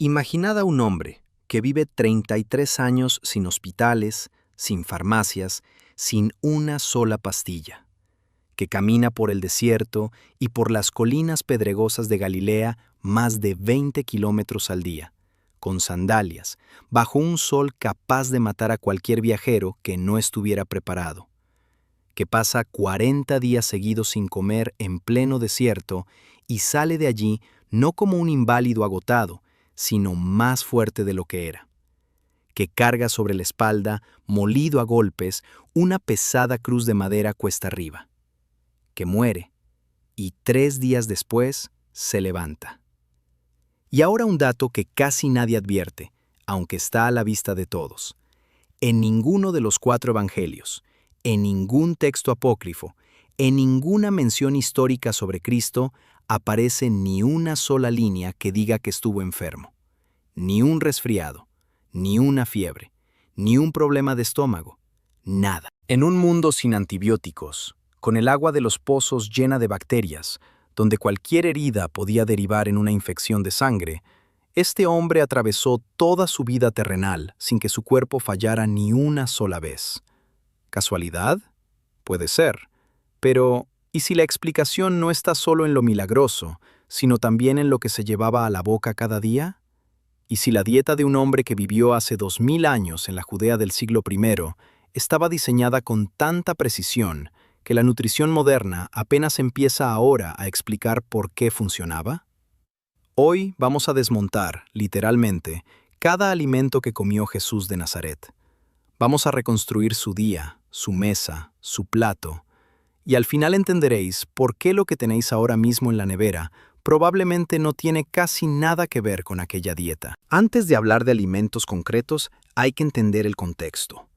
Imaginad a un hombre que vive 33 años sin hospitales, sin farmacias, sin una sola pastilla, que camina por el desierto y por las colinas pedregosas de Galilea más de 20 kilómetros al día, con sandalias, bajo un sol capaz de matar a cualquier viajero que no estuviera preparado, que pasa 40 días seguidos sin comer en pleno desierto y sale de allí no como un inválido agotado, sino más fuerte de lo que era, que carga sobre la espalda, molido a golpes, una pesada cruz de madera cuesta arriba, que muere y 3 días después se levanta. Y ahora un dato que casi nadie advierte, aunque está a la vista de todos. En ninguno de los 4 evangelios, en ningún texto apócrifo, en ninguna mención histórica sobre Cristo, aparece ni una sola línea que diga que estuvo enfermo. Ni un resfriado, ni una fiebre, ni un problema de estómago, nada. En un mundo sin antibióticos, con el agua de los pozos llena de bacterias, donde cualquier herida podía derivar en una infección de sangre, este hombre atravesó toda su vida terrenal sin que su cuerpo fallara ni una sola vez. ¿Casualidad? Puede ser. Pero, ¿y si la explicación no está solo en lo milagroso, sino también en lo que se llevaba a la boca cada día? ¿Y si la dieta de un hombre que vivió hace 2000 años en la Judea del siglo I estaba diseñada con tanta precisión que la nutrición moderna apenas empieza ahora a explicar por qué funcionaba? Hoy vamos a desmontar, literalmente, cada alimento que comió Jesús de Nazaret. Vamos a reconstruir su día, su mesa, su plato, y al final entenderéis por qué lo que tenéis ahora mismo en la nevera probablemente no tiene casi nada que ver con aquella dieta. Antes de hablar de alimentos concretos, hay que entender el contexto.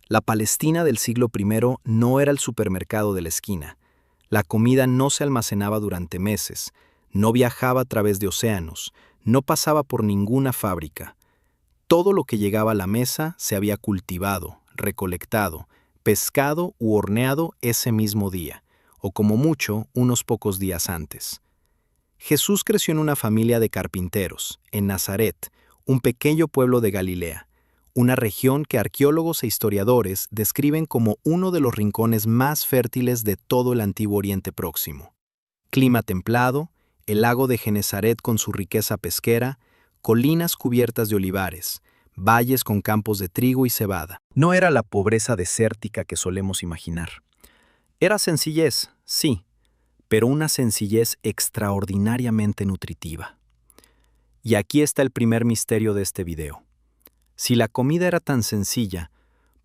La Palestina del siglo I no era el supermercado de la esquina. La comida no se almacenaba durante meses, no viajaba a través de océanos, no pasaba por ninguna fábrica. Todo lo que llegaba a la mesa se había cultivado, recolectado, pescado u horneado ese mismo día, o como mucho, unos pocos días antes. Jesús creció en una familia de carpinteros, en Nazaret, un pequeño pueblo de Galilea, una región que arqueólogos e historiadores describen como uno de los rincones más fértiles de todo el Antiguo Oriente Próximo. Clima templado, el lago de Genesaret con su riqueza pesquera, colinas cubiertas de olivares, valles con campos de trigo y cebada. No era la pobreza desértica que solemos imaginar. Era sencillez, sí, pero una sencillez extraordinariamente nutritiva. Y aquí está el primer misterio de este video. Si la comida era tan sencilla,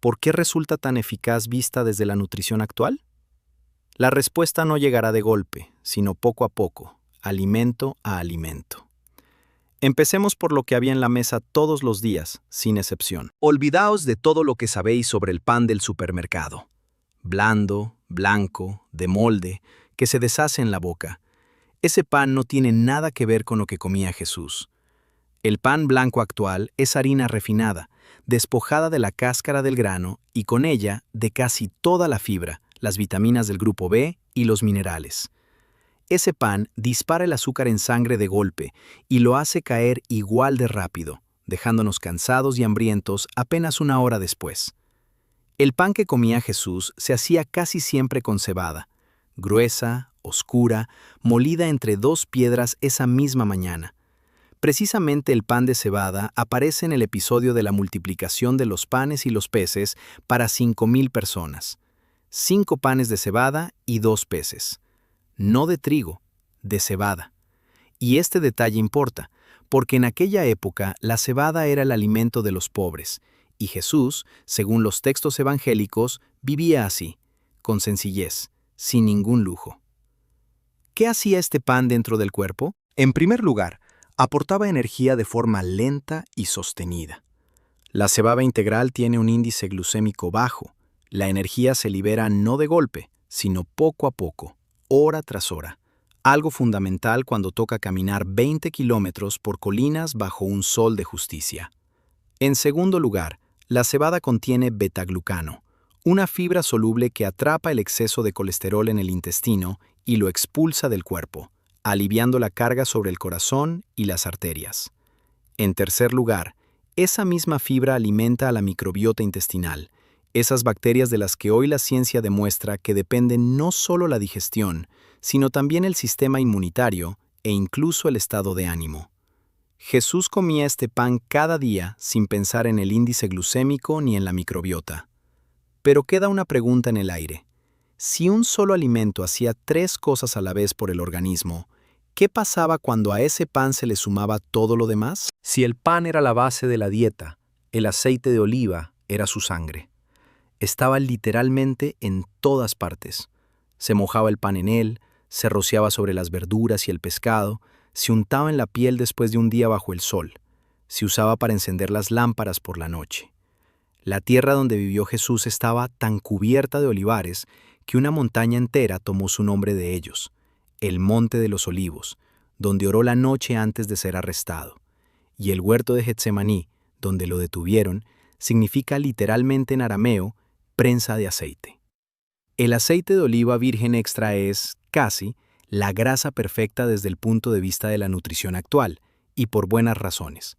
¿por qué resulta tan eficaz vista desde la nutrición actual? La respuesta no llegará de golpe, sino poco a poco, alimento a alimento. Empecemos por lo que había en la mesa todos los días, sin excepción. Olvidaos de todo lo que sabéis sobre el pan del supermercado. Blando, blanco, de molde, que se deshace en la boca. Ese pan no tiene nada que ver con lo que comía Jesús. El pan blanco actual es harina refinada, despojada de la cáscara del grano y con ella de casi toda la fibra, las vitaminas del grupo B y los minerales. Ese pan dispara el azúcar en sangre de golpe y lo hace caer igual de rápido, dejándonos cansados y hambrientos apenas una hora después. El pan que comía Jesús se hacía casi siempre con cebada, gruesa, oscura, molida entre 2 piedras esa misma mañana. Precisamente el pan de cebada aparece en el episodio de la multiplicación de los panes y los peces para 5,000 personas. 5 panes de cebada y 2 peces. No de trigo, de cebada. Y este detalle importa, porque en aquella época la cebada era el alimento de los pobres, y Jesús, según los textos evangélicos, vivía así, con sencillez, sin ningún lujo. ¿Qué hacía este pan dentro del cuerpo? En primer lugar, aportaba energía de forma lenta y sostenida. La cebada integral tiene un índice glucémico bajo. La energía se libera no de golpe, sino poco a poco, hora tras hora. Algo fundamental cuando toca caminar 20 kilómetros por colinas bajo un sol de justicia. En segundo lugar, la cebada contiene betaglucano, una fibra soluble que atrapa el exceso de colesterol en el intestino y lo expulsa del cuerpo, aliviando la carga sobre el corazón y las arterias. En tercer lugar, esa misma fibra alimenta a la microbiota intestinal, esas bacterias de las que hoy la ciencia demuestra que dependen no solo la digestión, sino también el sistema inmunitario e incluso el estado de ánimo. Jesús comía este pan cada día sin pensar en el índice glucémico ni en la microbiota. Pero queda una pregunta en el aire. Si un solo alimento hacía 3 cosas a la vez por el organismo, ¿qué pasaba cuando a ese pan se le sumaba todo lo demás? Si el pan era la base de la dieta, el aceite de oliva era su sangre. Estaba literalmente en todas partes. Se mojaba el pan en él, se rociaba sobre las verduras y el pescado, se untaba en la piel después de un día bajo el sol, se usaba para encender las lámparas por la noche. La tierra donde vivió Jesús estaba tan cubierta de olivares que una montaña entera tomó su nombre de ellos, el Monte de los Olivos, donde oró la noche antes de ser arrestado. Y el huerto de Getsemaní, donde lo detuvieron, significa literalmente en arameo prensa de aceite. El aceite de oliva virgen extra es, casi, la grasa perfecta desde el punto de vista de la nutrición actual, y por buenas razones.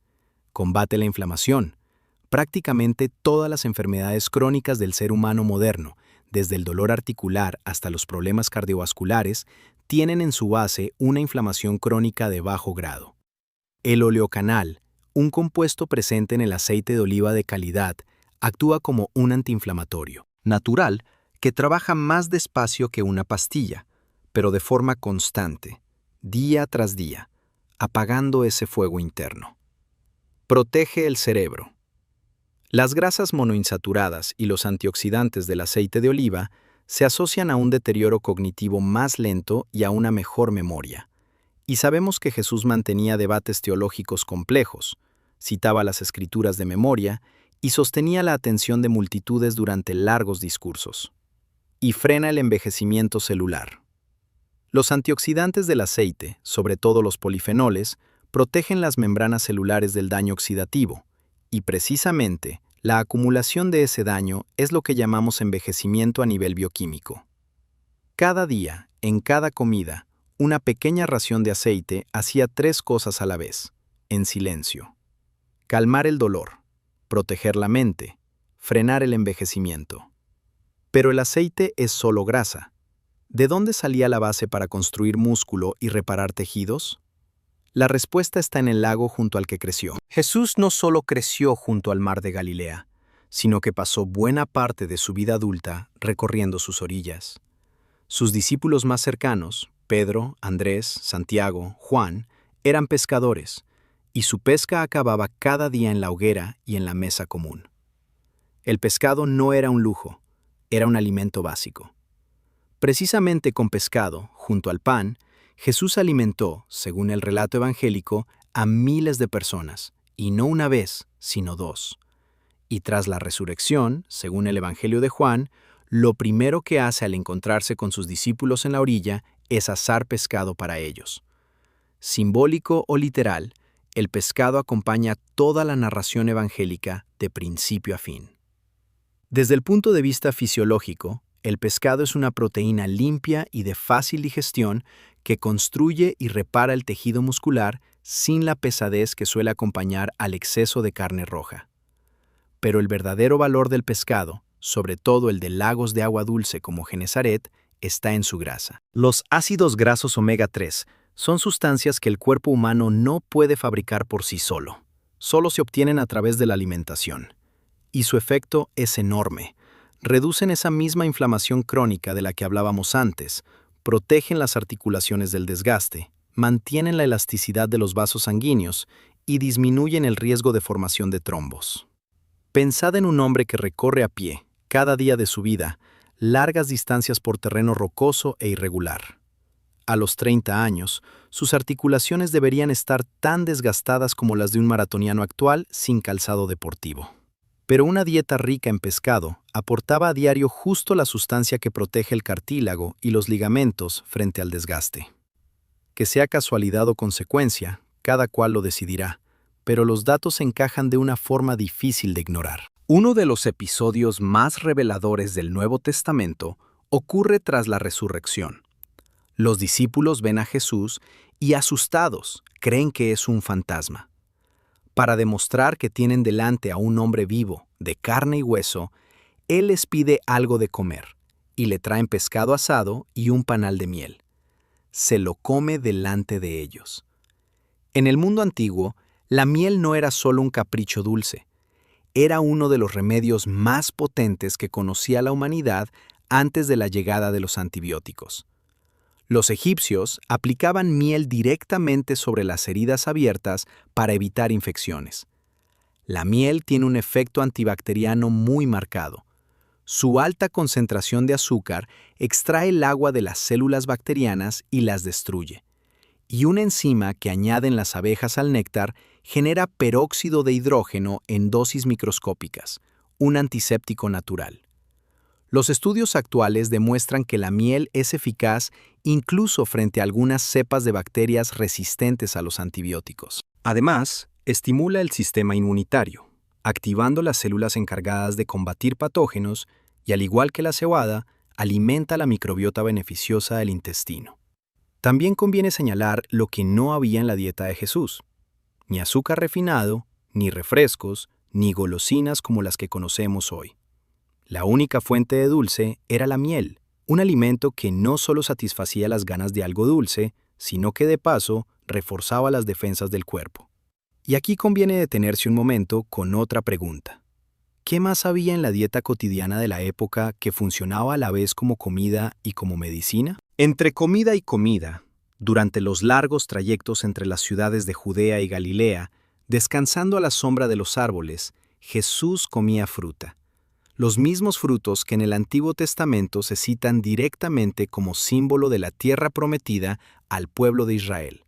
Combate la inflamación. Prácticamente todas las enfermedades crónicas del ser humano moderno, desde el dolor articular hasta los problemas cardiovasculares, tienen en su base una inflamación crónica de bajo grado. El oleocanal, un compuesto presente en el aceite de oliva de calidad, actúa como un antiinflamatorio natural que trabaja más despacio que una pastilla, pero de forma constante, día tras día, apagando ese fuego interno. Protege el cerebro. Las grasas monoinsaturadas y los antioxidantes del aceite de oliva se asocian a un deterioro cognitivo más lento y a una mejor memoria. Y sabemos que Jesús mantenía debates teológicos complejos, citaba las escrituras de memoria y sostenía la atención de multitudes durante largos discursos. Y frena el envejecimiento celular. Los antioxidantes del aceite, sobre todo los polifenoles, protegen las membranas celulares del daño oxidativo, y precisamente la acumulación de ese daño es lo que llamamos envejecimiento a nivel bioquímico. Cada día, en cada comida, una pequeña ración de aceite hacía 3 cosas a la vez, en silencio. Calmar el dolor, proteger la mente, frenar el envejecimiento. Pero el aceite es solo grasa. ¿De dónde salía la base para construir músculo y reparar tejidos? La respuesta está en el lago junto al que creció. Jesús no solo creció junto al mar de Galilea, sino que pasó buena parte de su vida adulta recorriendo sus orillas. Sus discípulos más cercanos, Pedro, Andrés, Santiago, Juan, eran pescadores, y su pesca acababa cada día en la hoguera y en la mesa común. El pescado no era un lujo, era un alimento básico. Precisamente con pescado, junto al pan, Jesús alimentó, según el relato evangélico, a miles de personas, y no una vez, sino 2. Y tras la resurrección, según el Evangelio de Juan, lo primero que hace al encontrarse con sus discípulos en la orilla es asar pescado para ellos. Simbólico o literal, el pescado acompaña toda la narración evangélica de principio a fin. Desde el punto de vista fisiológico, el pescado es una proteína limpia y de fácil digestión que construye y repara el tejido muscular sin la pesadez que suele acompañar al exceso de carne roja. Pero el verdadero valor del pescado, sobre todo el de lagos de agua dulce como Genesaret, está en su grasa. Los ácidos grasos omega 3 son sustancias que el cuerpo humano no puede fabricar por sí solo. Solo se obtienen a través de la alimentación. Y su efecto es enorme. Reducen esa misma inflamación crónica de la que hablábamos antes, protegen las articulaciones del desgaste, mantienen la elasticidad de los vasos sanguíneos y disminuyen el riesgo de formación de trombos. Pensad en un hombre que recorre a pie, cada día de su vida, largas distancias por terreno rocoso e irregular. A los 30 años, sus articulaciones deberían estar tan desgastadas como las de un maratoniano actual sin calzado deportivo. Pero una dieta rica en pescado aportaba a diario justo la sustancia que protege el cartílago y los ligamentos frente al desgaste. Que sea casualidad o consecuencia, cada cual lo decidirá, pero los datos encajan de una forma difícil de ignorar. Uno de los episodios más reveladores del Nuevo Testamento ocurre tras la resurrección. Los discípulos ven a Jesús y, asustados, creen que es un fantasma. Para demostrar que tienen delante a un hombre vivo, de carne y hueso, él les pide algo de comer, y le traen pescado asado y un panal de miel. Se lo come delante de ellos. En el mundo antiguo, la miel no era solo un capricho dulce, era uno de los remedios más potentes que conocía la humanidad antes de la llegada de los antibióticos. Los egipcios aplicaban miel directamente sobre las heridas abiertas para evitar infecciones. La miel tiene un efecto antibacteriano muy marcado. Su alta concentración de azúcar extrae el agua de las células bacterianas y las destruye. Y una enzima que añaden las abejas al néctar genera peróxido de hidrógeno en dosis microscópicas, un antiséptico natural. Los estudios actuales demuestran que la miel es eficaz incluso frente a algunas cepas de bacterias resistentes a los antibióticos. Además, estimula el sistema inmunitario, activando las células encargadas de combatir patógenos y, al igual que la cebada, alimenta la microbiota beneficiosa del intestino. También conviene señalar lo que no había en la dieta de Jesús: ni azúcar refinado, ni refrescos, ni golosinas como las que conocemos hoy. La única fuente de dulce era la miel, un alimento que no solo satisfacía las ganas de algo dulce, sino que de paso reforzaba las defensas del cuerpo. Y aquí conviene detenerse un momento con otra pregunta. ¿Qué más había en la dieta cotidiana de la época que funcionaba a la vez como comida y como medicina? Entre comida y comida, durante los largos trayectos entre las ciudades de Judea y Galilea, descansando a la sombra de los árboles, Jesús comía fruta. Los mismos frutos que en el Antiguo Testamento se citan directamente como símbolo de la tierra prometida al pueblo de Israel.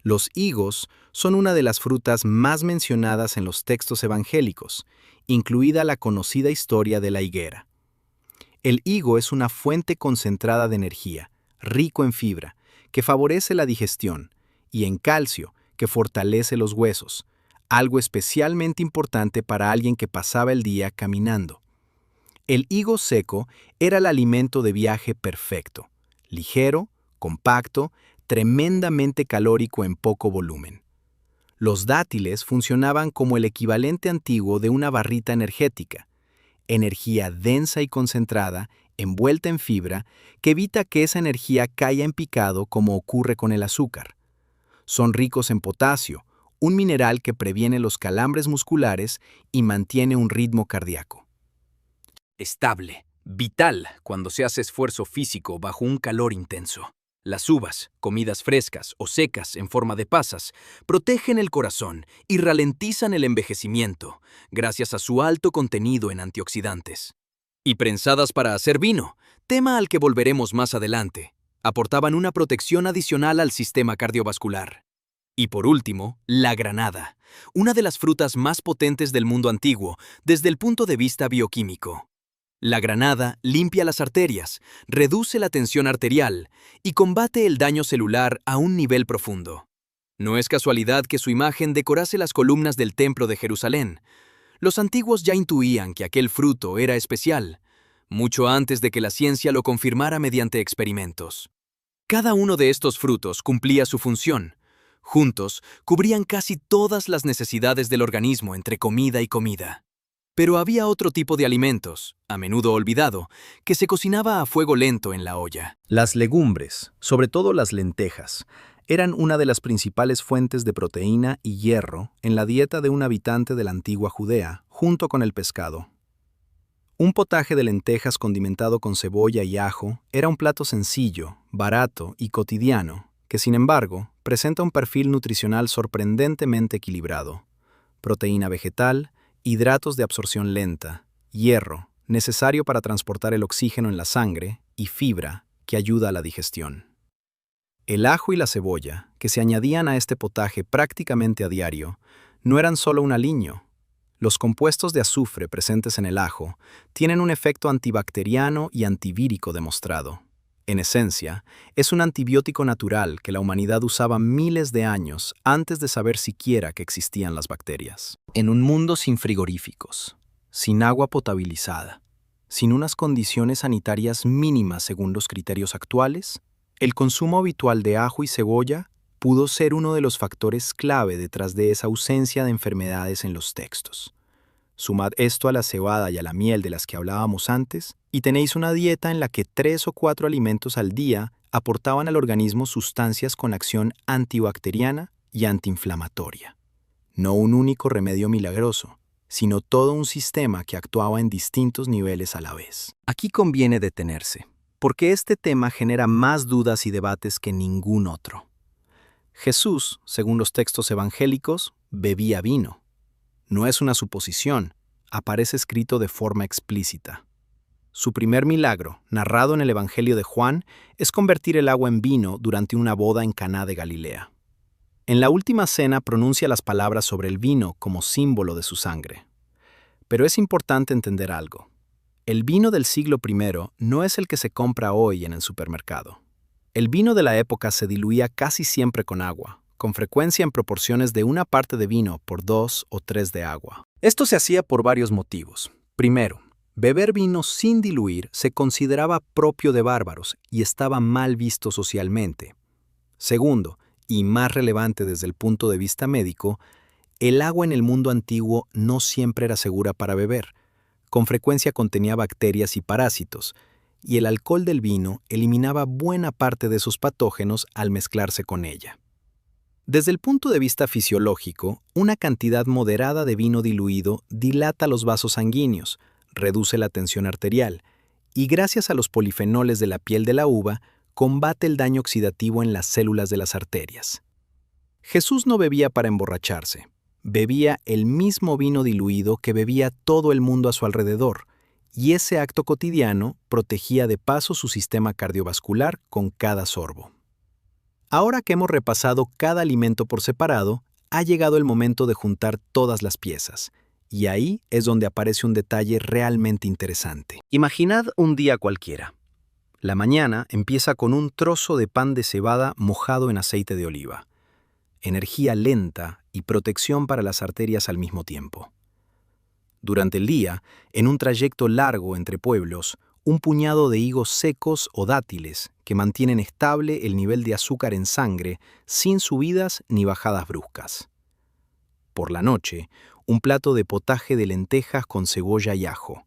Los higos son una de las frutas más mencionadas en los textos evangélicos, incluida la conocida historia de la higuera. El higo es una fuente concentrada de energía, rico en fibra, que favorece la digestión, y en calcio, que fortalece los huesos, algo especialmente importante para alguien que pasaba el día caminando. El higo seco era el alimento de viaje perfecto, ligero, compacto, tremendamente calórico en poco volumen. Los dátiles funcionaban como el equivalente antiguo de una barrita energética, energía densa y concentrada, envuelta en fibra, que evita que esa energía caiga en picado como ocurre con el azúcar. Son ricos en potasio, un mineral que previene los calambres musculares y mantiene un ritmo cardíaco. Estable, vital cuando se hace esfuerzo físico bajo un calor intenso. Las uvas, comidas frescas o secas en forma de pasas, protegen el corazón y ralentizan el envejecimiento gracias a su alto contenido en antioxidantes. Y prensadas para hacer vino, tema al que volveremos más adelante, aportaban una protección adicional al sistema cardiovascular. Y por último, la granada, una de las frutas más potentes del mundo antiguo desde el punto de vista bioquímico. La granada limpia las arterias, reduce la tensión arterial y combate el daño celular a un nivel profundo. No es casualidad que su imagen decorase las columnas del Templo de Jerusalén. Los antiguos ya intuían que aquel fruto era especial, mucho antes de que la ciencia lo confirmara mediante experimentos. Cada uno de estos frutos cumplía su función. Juntos, cubrían casi todas las necesidades del organismo entre comida y comida. Pero había otro tipo de alimentos, a menudo olvidado, que se cocinaba a fuego lento en la olla. Las legumbres, sobre todo las lentejas, eran una de las principales fuentes de proteína y hierro en la dieta de un habitante de la antigua Judea, junto con el pescado. Un potaje de lentejas condimentado con cebolla y ajo era un plato sencillo, barato y cotidiano, que sin embargo presenta un perfil nutricional sorprendentemente equilibrado. Proteína vegetal, hidratos de absorción lenta, hierro, necesario para transportar el oxígeno en la sangre, y fibra, que ayuda a la digestión. El ajo y la cebolla, que se añadían a este potaje prácticamente a diario, no eran solo un aliño. Los compuestos de azufre presentes en el ajo tienen un efecto antibacteriano y antivírico demostrado. En esencia, es un antibiótico natural que la humanidad usaba miles de años antes de saber siquiera que existían las bacterias. En un mundo sin frigoríficos, sin agua potabilizada, sin unas condiciones sanitarias mínimas según los criterios actuales, el consumo habitual de ajo y cebolla pudo ser uno de los factores clave detrás de esa ausencia de enfermedades en los textos. Sumad esto a la cebada y a la miel de las que hablábamos antes, y tenéis una dieta en la que 3 o 4 alimentos al día aportaban al organismo sustancias con acción antibacteriana y antiinflamatoria. No un único remedio milagroso, sino todo un sistema que actuaba en distintos niveles a la vez. Aquí conviene detenerse, porque este tema genera más dudas y debates que ningún otro. Jesús, según los textos evangélicos, bebía vino. No es una suposición, aparece escrito de forma explícita. Su primer milagro, narrado en el Evangelio de Juan, es convertir el agua en vino durante una boda en Caná de Galilea. En la última cena pronuncia las palabras sobre el vino como símbolo de su sangre. Pero es importante entender algo. El vino del siglo I no es el que se compra hoy en el supermercado. El vino de la época se diluía casi siempre con agua, con frecuencia en proporciones de 1 parte de vino por 2 o 3 de agua. Esto se hacía por varios motivos. Primero, beber vino sin diluir se consideraba propio de bárbaros y estaba mal visto socialmente. Segundo, y más relevante desde el punto de vista médico, el agua en el mundo antiguo no siempre era segura para beber. Con frecuencia contenía bacterias y parásitos, y el alcohol del vino eliminaba buena parte de esos patógenos al mezclarse con ella. Desde el punto de vista fisiológico, una cantidad moderada de vino diluido dilata los vasos sanguíneos, reduce la tensión arterial y, gracias a los polifenoles de la piel de la uva, combate el daño oxidativo en las células de las arterias. Jesús no bebía para emborracharse, bebía el mismo vino diluido que bebía todo el mundo a su alrededor, y ese acto cotidiano protegía de paso su sistema cardiovascular con cada sorbo. Ahora que hemos repasado cada alimento por separado, ha llegado el momento de juntar todas las piezas, y ahí es donde aparece un detalle realmente interesante. Imaginad un día cualquiera. La mañana empieza con un trozo de pan de cebada mojado en aceite de oliva. Energía lenta y protección para las arterias al mismo tiempo. Durante el día, en un trayecto largo entre pueblos, un puñado de higos secos o dátiles que mantienen estable el nivel de azúcar en sangre sin subidas ni bajadas bruscas. Por la noche, un plato de potaje de lentejas con cebolla y ajo.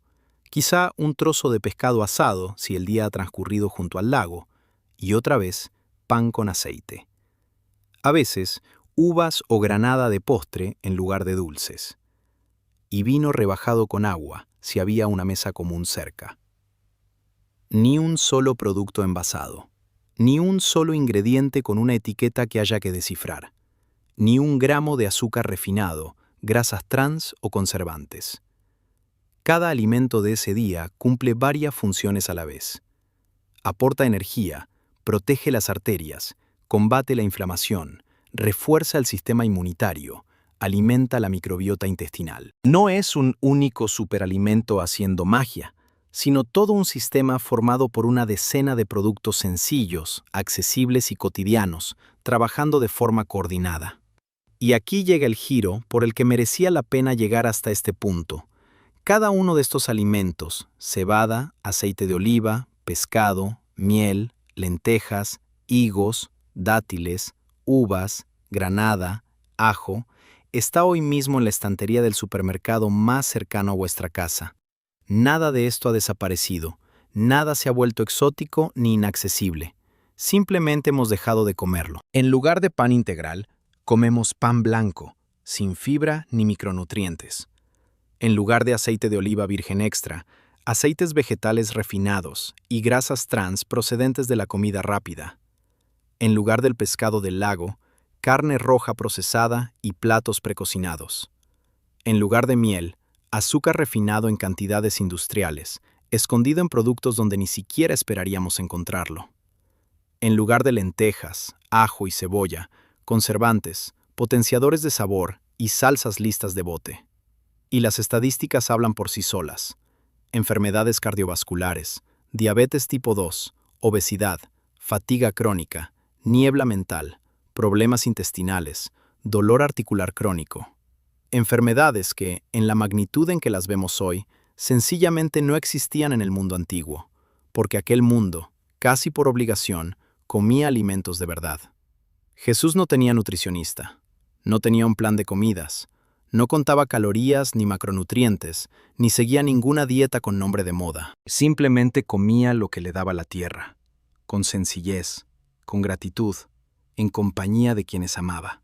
Quizá un trozo de pescado asado si el día ha transcurrido junto al lago. Y otra vez, pan con aceite. A veces, uvas o granada de postre en lugar de dulces. Y vino rebajado con agua si había una mesa común cerca. Ni un solo producto envasado, ni un solo ingrediente con una etiqueta que haya que descifrar, ni un gramo de azúcar refinado, grasas trans o conservantes. Cada alimento de ese día cumple varias funciones a la vez. Aporta energía, protege las arterias, combate la inflamación, refuerza el sistema inmunitario, alimenta la microbiota intestinal. No es un único superalimento haciendo magia, sino todo un sistema formado por una decena de productos sencillos, accesibles y cotidianos, trabajando de forma coordinada. Y aquí llega el giro por el que merecía la pena llegar hasta este punto. Cada uno de estos alimentos, cebada, aceite de oliva, pescado, miel, lentejas, higos, dátiles, uvas, granada, ajo, está hoy mismo en la estantería del supermercado más cercano a vuestra casa. Nada de esto ha desaparecido, nada se ha vuelto exótico ni inaccesible. Simplemente hemos dejado de comerlo. En lugar de pan integral, comemos pan blanco, sin fibra ni micronutrientes. En lugar de aceite de oliva virgen extra, aceites vegetales refinados y grasas trans procedentes de la comida rápida. En lugar del pescado del lago, carne roja procesada y platos precocinados. En lugar de miel, azúcar refinado en cantidades industriales, escondido en productos donde ni siquiera esperaríamos encontrarlo. En lugar de lentejas, ajo y cebolla, conservantes, potenciadores de sabor y salsas listas de bote. Y las estadísticas hablan por sí solas. Enfermedades cardiovasculares, diabetes tipo 2, obesidad, fatiga crónica, niebla mental, problemas intestinales, dolor articular crónico. Enfermedades que, en la magnitud en que las vemos hoy, sencillamente no existían en el mundo antiguo, porque aquel mundo, casi por obligación, comía alimentos de verdad. Jesús no tenía nutricionista, no tenía un plan de comidas, no contaba calorías ni macronutrientes, ni seguía ninguna dieta con nombre de moda. Simplemente comía lo que le daba la tierra, con sencillez, con gratitud, en compañía de quienes amaba.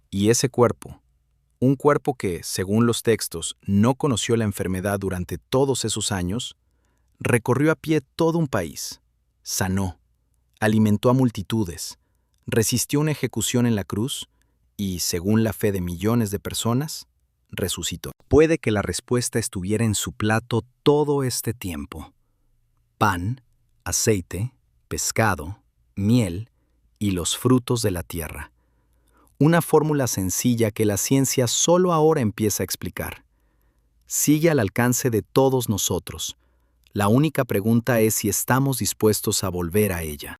Y ese cuerpo, un cuerpo que, según los textos, no conoció la enfermedad durante todos esos años, recorrió a pie todo un país, sanó, alimentó a multitudes, resistió una ejecución en la cruz y, según la fe de millones de personas, resucitó. Puede que la respuesta estuviera en su plato todo este tiempo. Pan, aceite, pescado, miel y los frutos de la tierra. Una fórmula sencilla que la ciencia solo ahora empieza a explicar. Sigue al alcance de todos nosotros. La única pregunta es si estamos dispuestos a volver a ella.